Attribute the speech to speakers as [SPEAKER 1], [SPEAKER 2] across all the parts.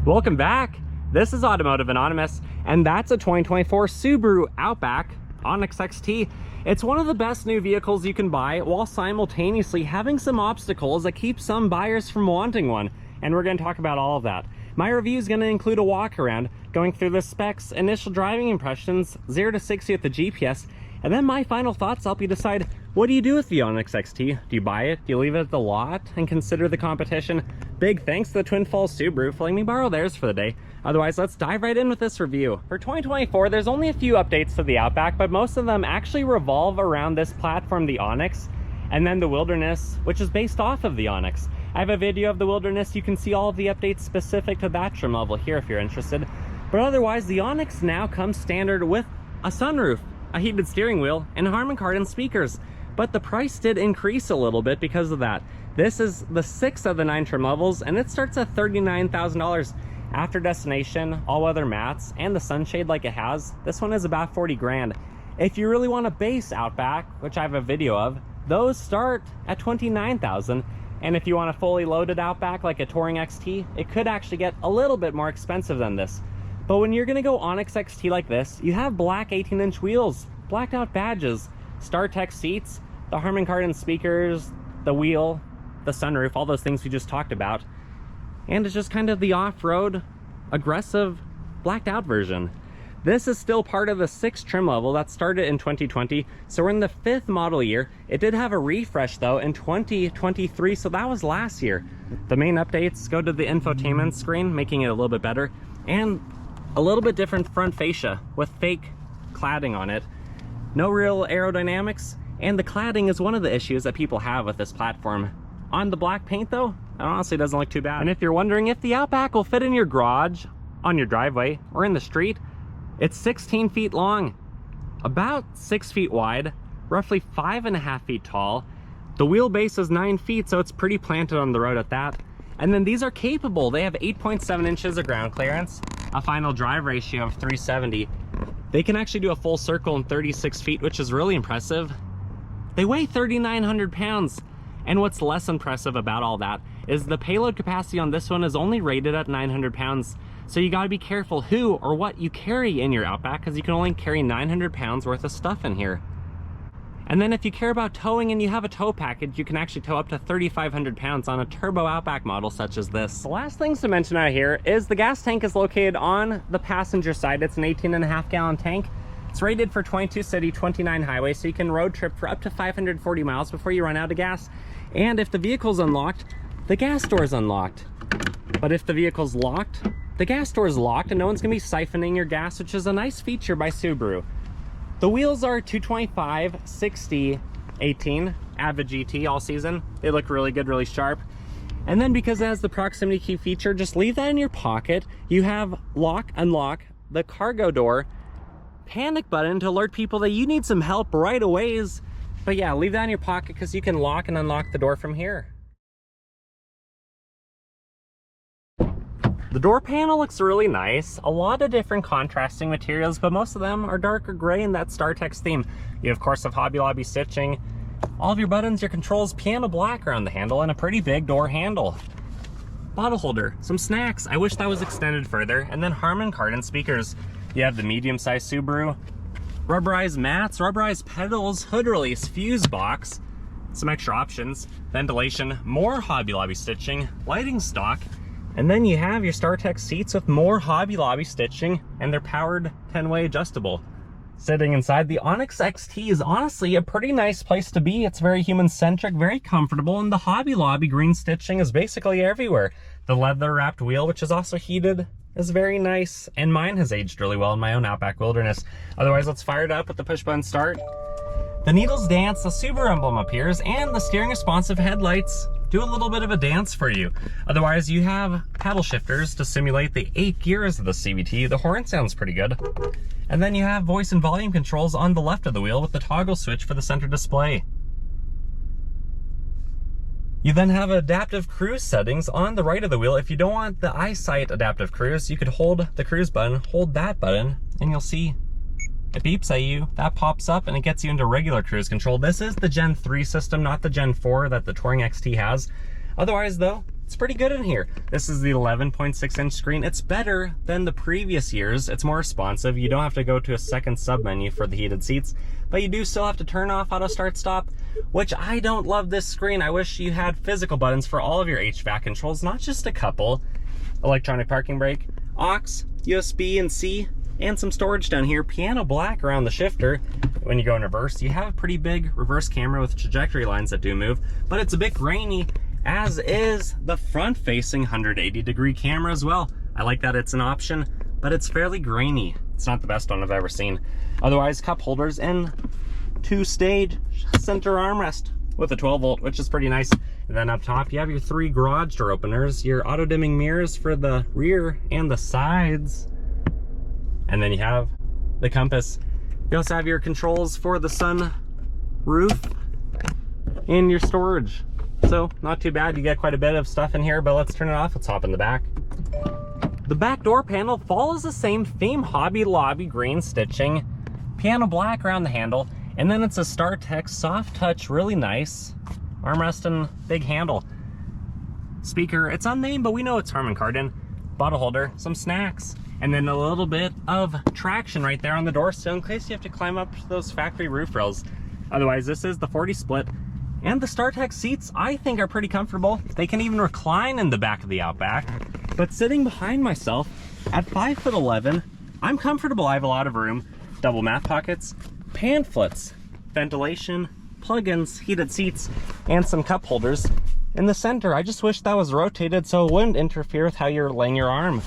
[SPEAKER 1] Welcome back. This is Automotive Anonymous, and that's a 2024 Subaru Outback Onyx XT. It's one of the best new vehicles you can buy while simultaneously having some obstacles that keep some buyers from wanting one, and we're going to talk about all of that. My review is going to include a walk around, going through the specs, initial driving impressions, 0 to 60 with the GPS, and then my final thoughts help you decide, what do you do with the Onyx XT? Do you buy it? Do you leave it at the lot and consider the competition? Big thanks to the Twin Falls Subaru for letting me borrow theirs for the day. Otherwise, let's dive right in with this review. For 2024, there's only a few updates to the Outback, but most of them actually revolve around this platform, the Onyx, and then the Wilderness, which is based off of the Onyx. I have a video of the Wilderness. You can see all of the updates specific to that trim level here if you're interested. But otherwise, the Onyx now comes standard with a sunroof, a heated steering wheel, and Harman Kardon speakers. But the price did increase a little bit because of that. This is the 6th of the 9 trim levels, and it starts at $39,000. After destination, all-weather mats, and the sunshade like it has, this one is about 40 grand. If you really want a base Outback, which I have a video of, those start at 29,000. And if you want a fully loaded Outback like a Touring XT, it could actually get a little bit more expensive than this. But when you're gonna go Onyx XT like this, you have black 18-inch wheels, blacked out badges, StarTech seats, the Harman Kardon speakers, the wheel, the sunroof, all those things we just talked about. And it's just kind of the off-road, aggressive, blacked out version. This is still part of the 6th trim level that started in 2020, so we're in the 5th model year. It did have a refresh though in 2023, so that was last year. The main updates go to the infotainment screen, making it a little bit better, and a little bit different front fascia with fake cladding on it. No real aerodynamics, and the cladding is one of the issues that people have with this platform. On the black paint though, it honestly doesn't look too bad. And if you're wondering if the Outback will fit in your garage, on your driveway, or in the street, it's 16 feet long, about 6 feet wide, roughly 5.5 feet tall. The wheelbase is 9 feet, so it's pretty planted on the road at that. And then these are capable. They have 8.7 inches of ground clearance, a final drive ratio of 370. They can actually do a full circle in 36 feet, which is really impressive. They weigh 3,900 pounds. And what's less impressive about all that is the payload capacity on this one is only rated at 900 pounds. So you gotta be careful who or what you carry in your Outback, because you can only carry 900 pounds worth of stuff in here. And then if you care about towing and you have a tow package, you can actually tow up to 3,500 pounds on a turbo Outback model such as this. The last things to mention out here is the gas tank is located on the passenger side. It's an 18.5 gallon tank. It's rated for 22 city, 29 highway, so you can road trip for up to 540 miles before you run out of gas. And if the vehicle's unlocked, the gas door is unlocked. But if the vehicle's locked, the gas door is locked and no one's gonna be siphoning your gas, which is a nice feature by Subaru. The wheels are 225, 60, 18, Avid GT all season. They look really good, really sharp. And then because it has the proximity key feature, just leave that in your pocket. You have lock, unlock, the cargo door, panic button to alert people that you need some help right away. But yeah, leave that in your pocket because you can lock and unlock the door from here. The door panel looks really nice. A lot of different contrasting materials, but most of them are darker gray in that StarTech theme. You of course have Hobby Lobby stitching. All of your buttons, your controls, piano black around the handle, and a pretty big door handle. Bottle holder, some snacks. I wish that was extended further. And then Harman Kardon speakers. You have the medium-sized Subaru. Rubberized mats, rubberized pedals, hood release, fuse box, some extra options, ventilation, more Hobby Lobby stitching, lighting stock, and then you have your StarTech seats with more Hobby Lobby stitching, and they're powered 10-way adjustable. Sitting inside, the Onyx XT is honestly a pretty nice place to be. It's very human-centric, very comfortable, and the Hobby Lobby green stitching is basically everywhere. The leather-wrapped wheel, which is also heated, is very nice, and mine has aged really well in my own Outback Wilderness. Otherwise, let's fire it up with the push-button start. The needles dance, the Subaru emblem appears, and the steering responsive headlights do a little bit of a dance for you. Otherwise, you have paddle shifters to simulate the 8 gears of the CVT. The horn sounds pretty good. And then you have voice and volume controls on the left of the wheel with the toggle switch for the center display. You then have adaptive cruise settings on the right of the wheel. If you don't want the EyeSight adaptive cruise, you could hold the cruise button, hold that button, and you'll see it beeps at you, that pops up, and it gets you into regular cruise control. This is the Gen 3 system, not the Gen 4 that the Touring XT has. Otherwise though, it's pretty good in here. This is the 11.6-inch screen. It's better than the previous years. It's more responsive. You don't have to go to a second sub-menu for the heated seats, but you do still have to turn off auto start stop, which I don't love this screen. I wish you had physical buttons for all of your HVAC controls, not just a couple. Electronic parking brake, aux, USB and C, and some storage down here. Piano black around the shifter. When you go in reverse, you have a pretty big reverse camera with trajectory lines that do move, but it's a bit grainy, as is the front-facing 180-degree camera as well. I like that it's an option, but it's fairly grainy. It's not the best one I've ever seen. Otherwise, cup holders and 2-stage center armrest with a 12-volt, which is pretty nice. And then up top, you have your 3 garage door openers, your auto-dimming mirrors for the rear and the sides. And then you have the compass. You also have your controls for the sun roof and your storage. So not too bad. You get quite a bit of stuff in here, but let's turn it off. Let's hop in the back. The back door panel follows the same theme, Hobby Lobby green stitching, piano black around the handle, and then it's a StarTech soft touch, really nice armrest and big handle. Speaker, it's unnamed, but we know it's Harman Kardon. Bottle holder, some snacks, and then a little bit of traction right there on the door sill in case you have to climb up those factory roof rails. Otherwise, this is the 40 split. And the StarTech seats, I think, are pretty comfortable. They can even recline in the back of the Outback. But sitting behind myself at 5'11", I'm comfortable. I have a lot of room. Double mat pockets, pamphlets, ventilation, plugins, heated seats, and some cup holders. In the center, I just wish that was rotated so it wouldn't interfere with how you're laying your arm.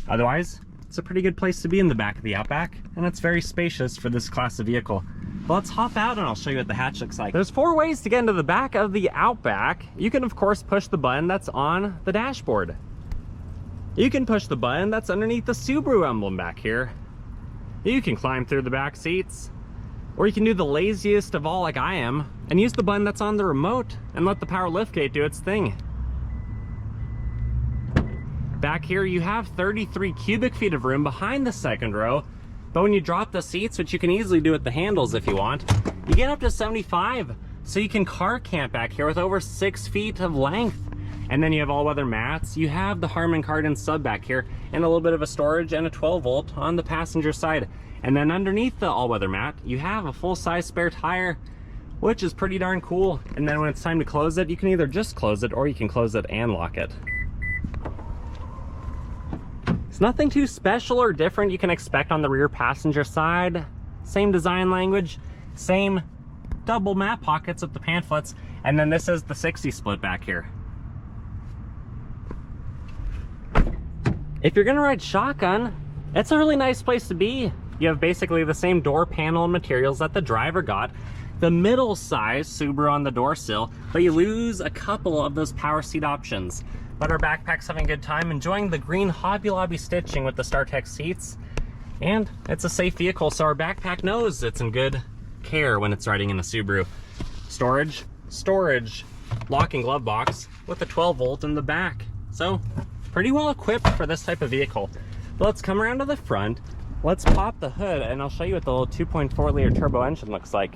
[SPEAKER 1] Otherwise, it's a pretty good place to be in the back of the Outback, and it's very spacious for this class of vehicle. But let's hop out and I'll show you what the hatch looks like. There's 4 ways to get into the back of the Outback. You can, of course, push the button that's on the dashboard. You can push the button that's underneath the Subaru emblem back here. You can climb through the back seats. Or you can do the laziest of all, like I am, and use the button that's on the remote and let the power liftgate do its thing. Back here, you have 33 cubic feet of room behind the second row. But when you drop the seats, which you can easily do with the handles if you want, you get up to 75. So you can car camp back here with over 6 feet of length. And then you have all-weather mats. You have the Harman Kardon sub back here and a little bit of a storage and a 12-volt on the passenger side. And then underneath the all-weather mat, you have a full-size spare tire, which is pretty darn cool. And then when it's time to close it, you can either just close it or you can close it and lock it. It's nothing too special or different you can expect on the rear passenger side. Same design language, same double mat pockets with the pamphlets, and then this is the 60 split back here. If you're gonna ride shotgun, it's a really nice place to be. You have basically the same door panel and materials that the driver got, the middle size Subaru on the door sill, but you lose a couple of those power seat options. But our backpack's having a good time, enjoying the green Hobby Lobby stitching with the StarTech seats. And it's a safe vehicle, so our backpack knows it's in good care when it's riding in a Subaru. Storage, locking glove box with a 12-volt in the back. So, pretty well equipped for this type of vehicle. But let's come around to the front. Let's pop the hood, and I'll show you what the little 2.4-liter turbo engine looks like.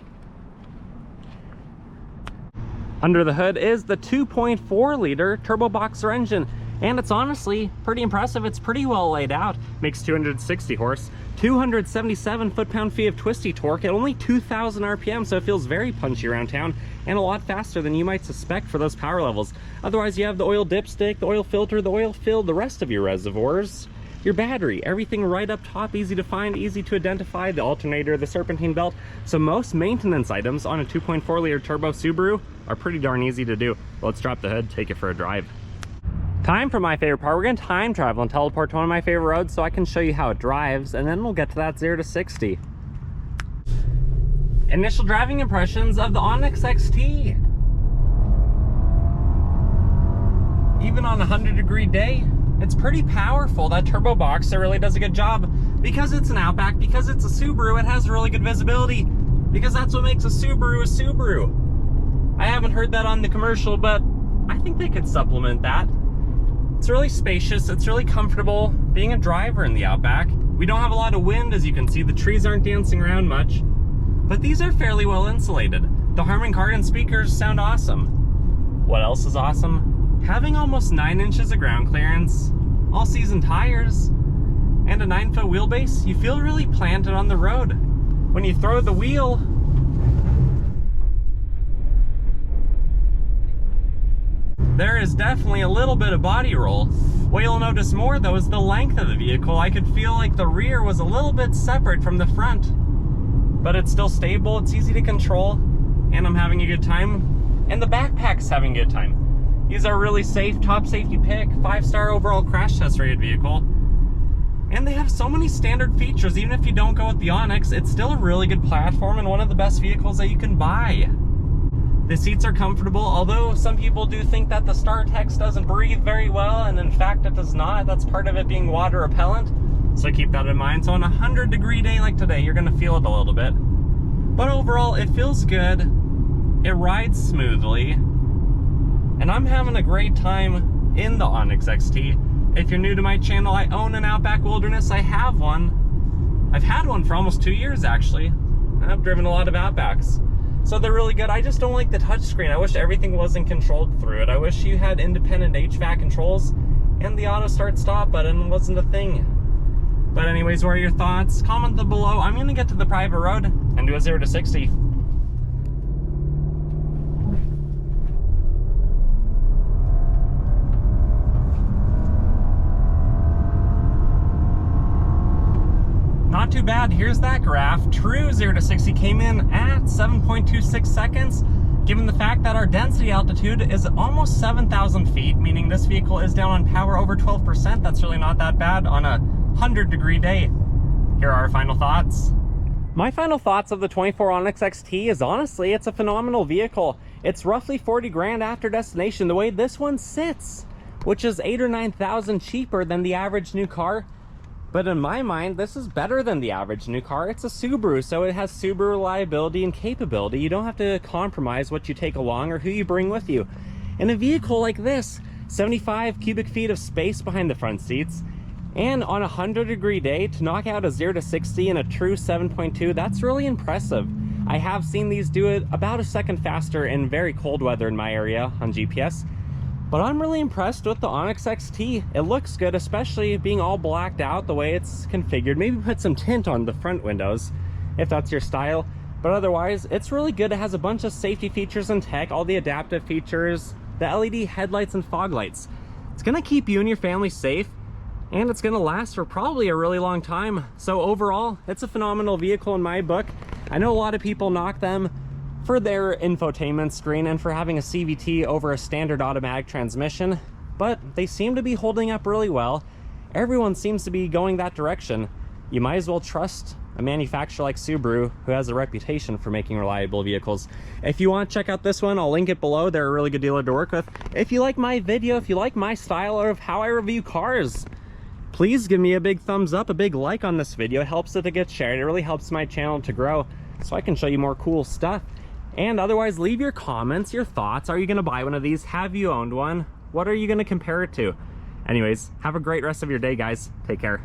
[SPEAKER 1] Under the hood is the 2.4-liter turbo boxer engine, and it's honestly pretty impressive. It's pretty well laid out. Makes 260 horse, 277 foot-pound-feet of twisty torque at only 2,000 RPM, so it feels very punchy around town and a lot faster than you might suspect for those power levels. Otherwise, you have the oil dipstick, the oil filter, the oil fill, the rest of your reservoirs, your battery, everything right up top, easy to find, easy to identify, the alternator, the serpentine belt. So most maintenance items on a 2.4-liter turbo Subaru are pretty darn easy to do. Let's drop the hood, take it for a drive. Time for my favorite part. We're gonna time travel and teleport to one of my favorite roads so I can show you how it drives, and then we'll get to that 0 to 60. Initial driving impressions of the Onyx XT. Even on a 100-degree day, it's pretty powerful. That turbo boxer really does a good job. Because it's an Outback, because it's a Subaru, it has really good visibility. Because that's what makes a Subaru. I haven't heard that on the commercial, but I think they could supplement that. It's really spacious, it's really comfortable being a driver in the Outback. We don't have a lot of wind, as you can see. The trees aren't dancing around much. But these are fairly well insulated. The Harman Kardon speakers sound awesome. What else is awesome? Having almost 9 inches of ground clearance, all-season tires, and a 9-foot wheelbase, you feel really planted on the road. When you throw the wheel, there is definitely a little bit of body roll. What you'll notice more though is the length of the vehicle. I could feel like the rear was a little bit separate from the front, but it's still stable, it's easy to control, and I'm having a good time. And the backpack's having a good time. These are really safe, top safety pick, 5-star overall crash test rated vehicle. And they have so many standard features. Even if you don't go with the Onyx, it's still a really good platform and one of the best vehicles that you can buy. The seats are comfortable, although some people do think that the StarTex doesn't breathe very well, and in fact it does not. That's part of it being water repellent, so keep that in mind. So on a 100-degree day like today, you're gonna feel it a little bit. But overall, it feels good, it rides smoothly, and I'm having a great time in the Onyx XT. If you're new to my channel, I own an Outback Wilderness. I have one. I've had one for almost 2 years actually, and I've driven a lot of Outbacks. So they're really good. I just don't like the touchscreen. I wish everything wasn't controlled through it. I wish you had independent HVAC controls and the auto start stop button wasn't a thing. But anyways, what are your thoughts? Comment them below. I'm gonna get to the private road and do a 0 to 60. Not too bad. Here's that graph. True 0 to 60 came in at 7.26 seconds. Given the fact that our density altitude is almost 7,000 feet, meaning this vehicle is down on power over 12%, that's really not that bad on a 100-degree day. Here are our final thoughts. My final thoughts of the 24 Onyx XT is honestly, it's a phenomenal vehicle. It's roughly 40 grand after destination the way this one sits, which is 8,000 or 9,000 cheaper than the average new car. But in my mind, this is better than the average new car. It's a Subaru, so it has Subaru reliability and capability. You don't have to compromise what you take along or who you bring with you. In a vehicle like this, 75 cubic feet of space behind the front seats, and on a 100-degree day, to knock out a 0 to 60 in a true 7.2, that's really impressive. I have seen these do it about a second faster in very cold weather in my area on GPS. But I'm really impressed with the Onyx XT. It looks good, especially being all blacked out the way it's configured. Maybe put some tint on the front windows if that's your style. But otherwise, it's really good. It has a bunch of safety features and tech, all the adaptive features, the LED headlights and fog lights. It's gonna keep you and your family safe, and it's gonna last for probably a really long time. So overall, it's a phenomenal vehicle in my book. I know a lot of people knock them for their infotainment screen and for having a CVT over a standard automatic transmission, but they seem to be holding up really well. Everyone seems to be going that direction. You might as well trust a manufacturer like Subaru, who has a reputation for making reliable vehicles. If you want to check out this one, I'll link it below. They're a really good dealer to work with. If you like my video, if you like my style of how I review cars, please give me a big thumbs up, a big like on this video. It helps it to get shared. It really helps my channel to grow so I can show you more cool stuff. And otherwise, leave your comments, your thoughts. Are you gonna buy one of these? Have you owned one? What are you gonna compare it to? Anyways, have a great rest of your day, guys. Take care.